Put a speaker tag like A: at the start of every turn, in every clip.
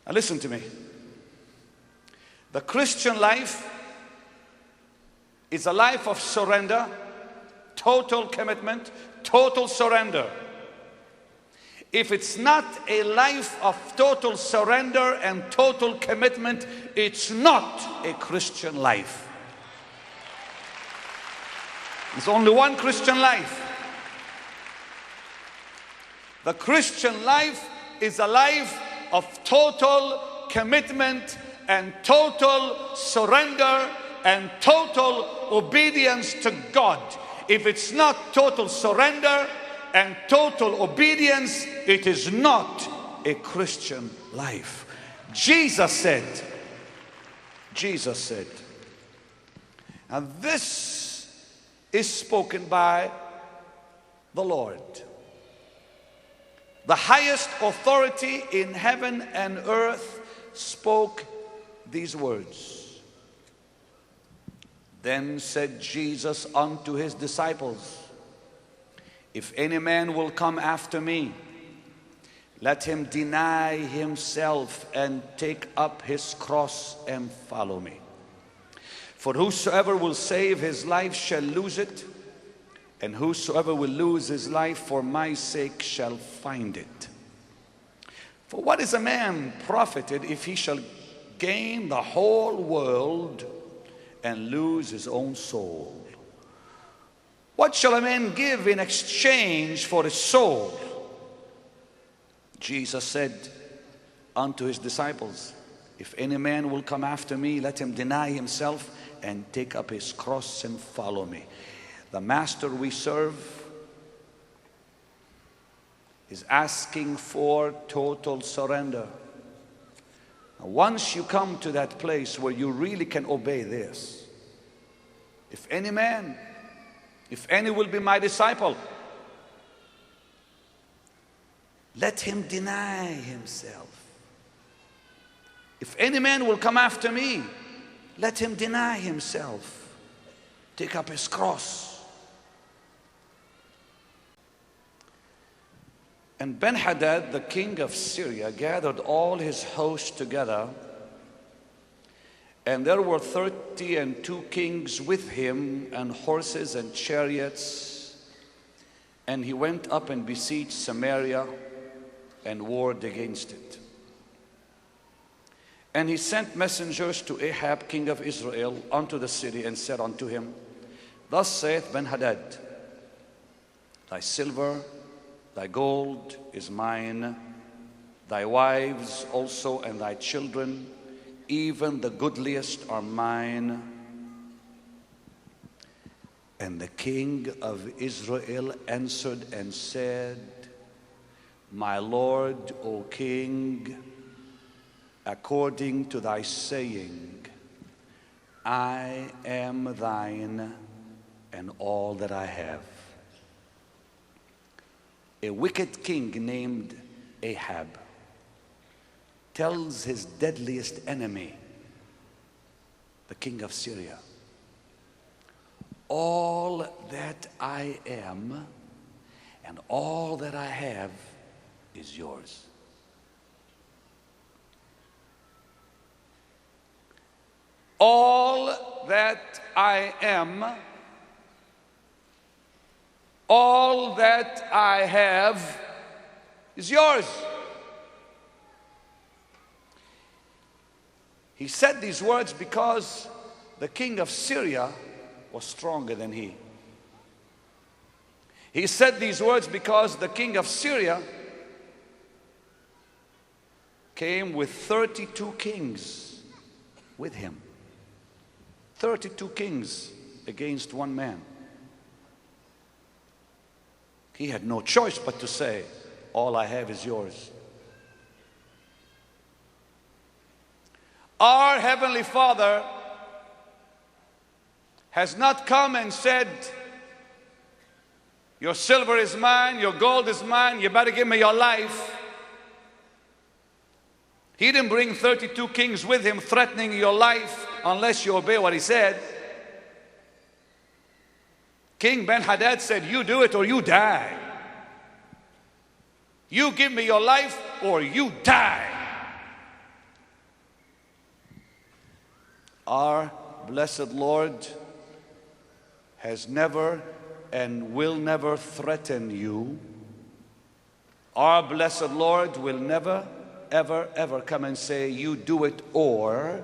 A: Now listen to me. The Christian life is a life of surrender, total commitment, total surrender. If it's not a life of total surrender and total commitment, it's not a Christian life. There's only one Christian life. The Christian life is a life of total commitment and total surrender and total obedience to God. If it's not total surrender and total obedience, it is not a Christian life. Jesus said, and this is spoken by the Lord. The highest authority in heaven and earth spoke these words. Then said Jesus unto his disciples, if any man will come after me, let him deny himself and take up his cross and follow me. For whosoever will save his life shall lose it, and whosoever will lose his life for my sake shall find it. For what is a man profited if he shall gain the whole world and lose his own soul? What shall a man give in exchange for his soul? Jesus said unto his disciples, if any man will come after me, let him deny himself and take up his cross and follow me. The master we serve is asking for total surrender. Now, once you come to that place where you really can obey this, if any man, if any will be my disciple, let him deny himself. If any man will come after me, let him deny himself, take up his cross. And Ben-Hadad, the king of Syria, gathered all his hosts together, and there were 32 kings with him, and horses and chariots. And he went up and besieged Samaria and warred against it. And he sent messengers to Ahab, king of Israel, unto the city, and said unto him, thus saith Ben-Hadad, thy silver, thy gold is mine, thy wives also and thy children, even the goodliest are mine. And the king of Israel answered and said, my lord, O king, according to thy saying, I am thine and all that I have. A wicked king named Ahab tells his deadliest enemy, the king of Syria, all that I am and all that I have is yours. All that I am, all that I have is yours. He said these words because the king of Syria was stronger than he. He said these words because the king of Syria came with 32 kings with him. 32 kings against one man. He had no choice but to say, all I have is yours. Our Heavenly Father has not come and said, your silver is mine, your gold is mine, you better give me your life. He didn't bring 32 kings with him threatening your life unless you obey what he said. King Ben-Hadad said, you do it or you die. You give me your life or you die. Our blessed Lord has never and will never threaten you. Our blessed Lord will never, ever, ever come and say, you do it, or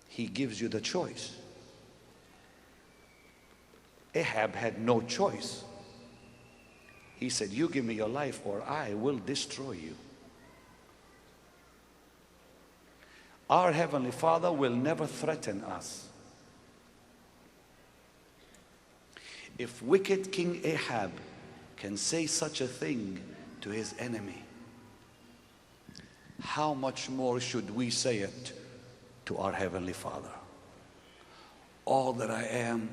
A: He gives you the choice. Ahab had no choice. He said, you give me your life or I will destroy you. Our Heavenly Father will never threaten us. If wicked King Ahab can say such a thing to his enemy, how much more should we say it to our Heavenly Father? All that I am,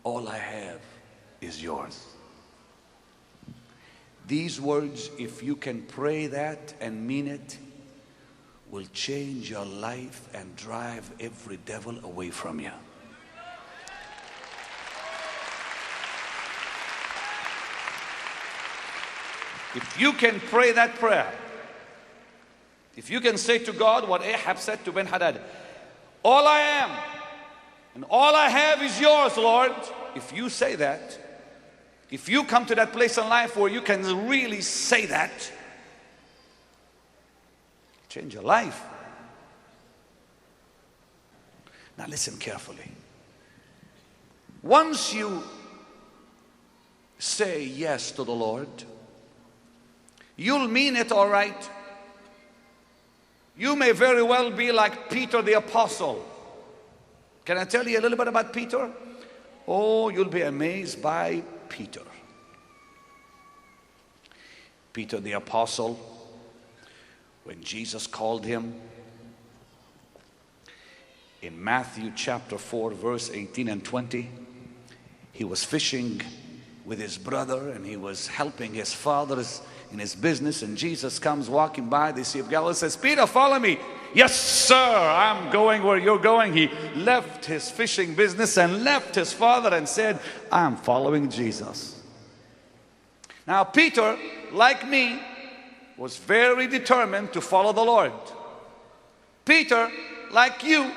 A: all I have is yours. These words, if you can pray that and mean it, will change your life and drive every devil away from you. If you can pray that prayer, if you can say to God what Ahab said to Ben-Hadad, all I am and all I have is yours, Lord. If you say that, if you come to that place in life where you can really say that, change your life. Now listen carefully. Once you say yes to the Lord, you'll mean it all right. You may very well be like Peter the apostle. Can I tell you a little bit about Peter? Oh, you'll be amazed by Peter. Peter the apostle, when Jesus called him in Matthew chapter 4 verse 18 and 20, he was fishing with his brother and he was helping his father in his business, and Jesus comes walking by the Sea of Galilee, says, Peter, follow me. Yes, sir, I'm going where you're going. He left his fishing business and left his father and said, I'm following Jesus. Now Peter, like me, was very determined to follow the Lord. Peter, like you,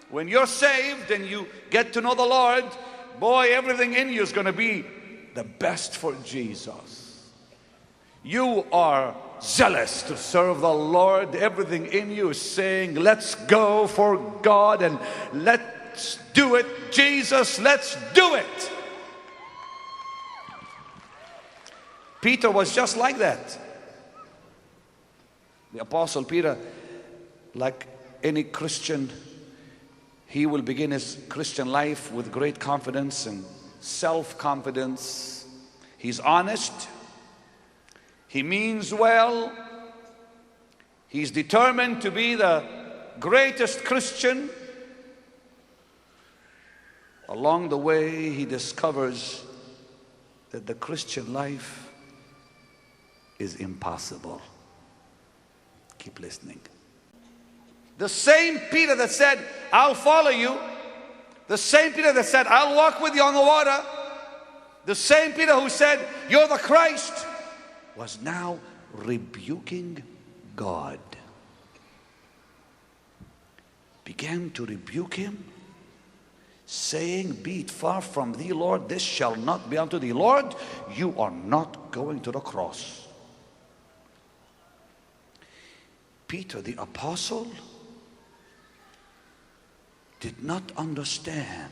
A: when you're saved and you get to know the Lord, boy, everything in you is going to be the best for Jesus. You are zealous to serve the Lord. Everything in you is saying, let's go for God and let's do it. Jesus, let's do it. Peter was just like that. The Apostle Peter, like any Christian, he will begin his Christian life with great confidence and self-confidence. He's honest. He means well. He's determined to be the greatest Christian. Along the way, he discovers that the Christian life is impossible. Keep listening. The same Peter that said, I'll follow you, the same Peter that said, I'll walk with you on the water, the same Peter who said, you're the Christ, was now rebuking God. Began to rebuke him, saying, be it far from thee, Lord, this shall not be unto thee. Lord, you are not going to the cross. Peter the apostle did not understand.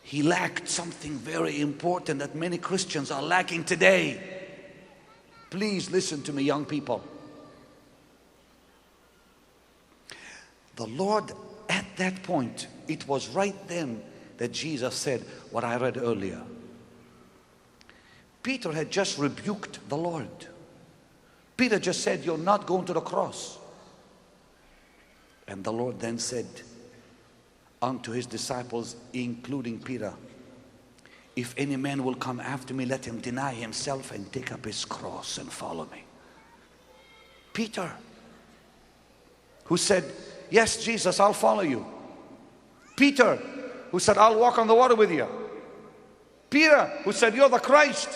A: He lacked something very important that many Christians are lacking today. Please listen to me, young people. The Lord, at that point, it was right then that Jesus said what I read earlier. Peter had just rebuked the Lord. Peter just said, you're not going to the cross. And the Lord then said unto his disciples, including Peter, if any man will come after me, let him deny himself and take up his cross and follow me. Peter, who said, yes, Jesus, I'll follow you. Peter, who said, I'll walk on the water with you. Peter, who said, you're the Christ,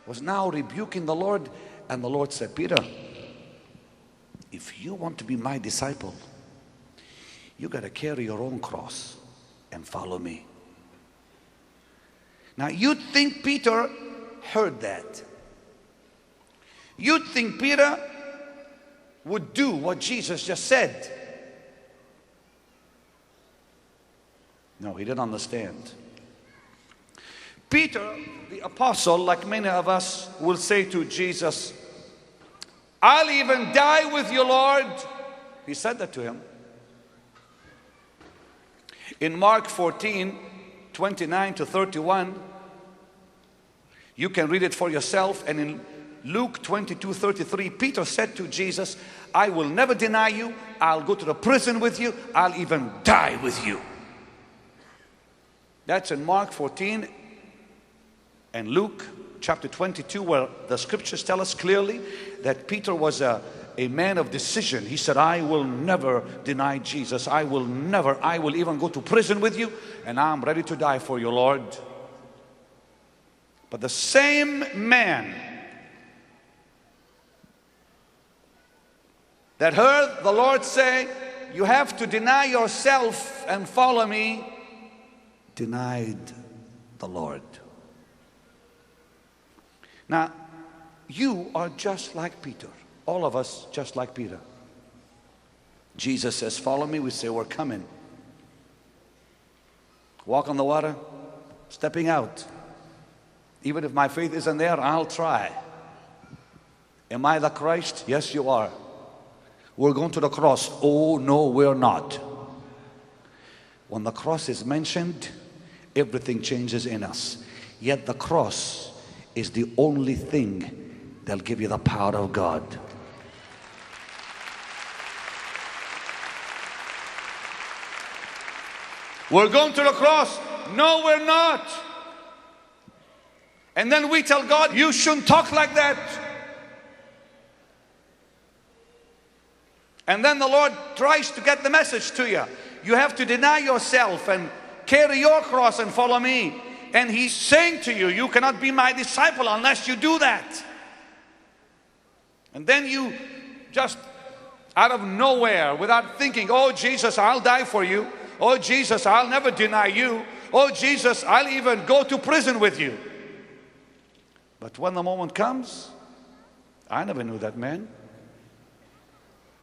A: was now rebuking the Lord. And the Lord said, Peter, if you want to be my disciple, you got to carry your own cross and follow me. Now you'd think Peter heard that. You'd think Peter would do what Jesus just said. No, he didn't understand. Peter, the apostle, like many of us, will say to Jesus, I'll even die with you, Lord. He said that to him. In Mark 14, 29 to 31, you can read it for yourself. And in Luke 22, 33, Peter said to Jesus, I will never deny you. I'll go to the prison with you. I'll even die with you. That's in Mark 14 and Luke chapter 22, where the scriptures tell us clearly that Peter was a man of decision. He said, I will never deny Jesus. I will even go to prison with you, and I'm ready to die for you, Lord. But the same man that heard the Lord say, you have to deny yourself and follow me, denied the Lord. Now, you are just like Peter. All of us just like Peter. Jesus says, follow me. We say, we're coming. Walk on the water, stepping out. Even if my faith isn't there, I'll try. Am I the Christ? Yes, you are. We're going to the cross. Oh, no, we're not. When the cross is mentioned, everything changes in us. Yet the cross is the only thing that'll give you the power of God. We're going to the cross. No, we're not. And then we tell God, you shouldn't talk like that. And then the Lord tries to get the message to you. You have to deny yourself and carry your cross and follow me. And He's saying to you, you cannot be my disciple unless you do that. And then you just out of nowhere, without thinking, oh Jesus, I'll die for you. Oh Jesus, I'll never deny you. Oh Jesus, I'll even go to prison with you. But when the moment comes, I never knew that man.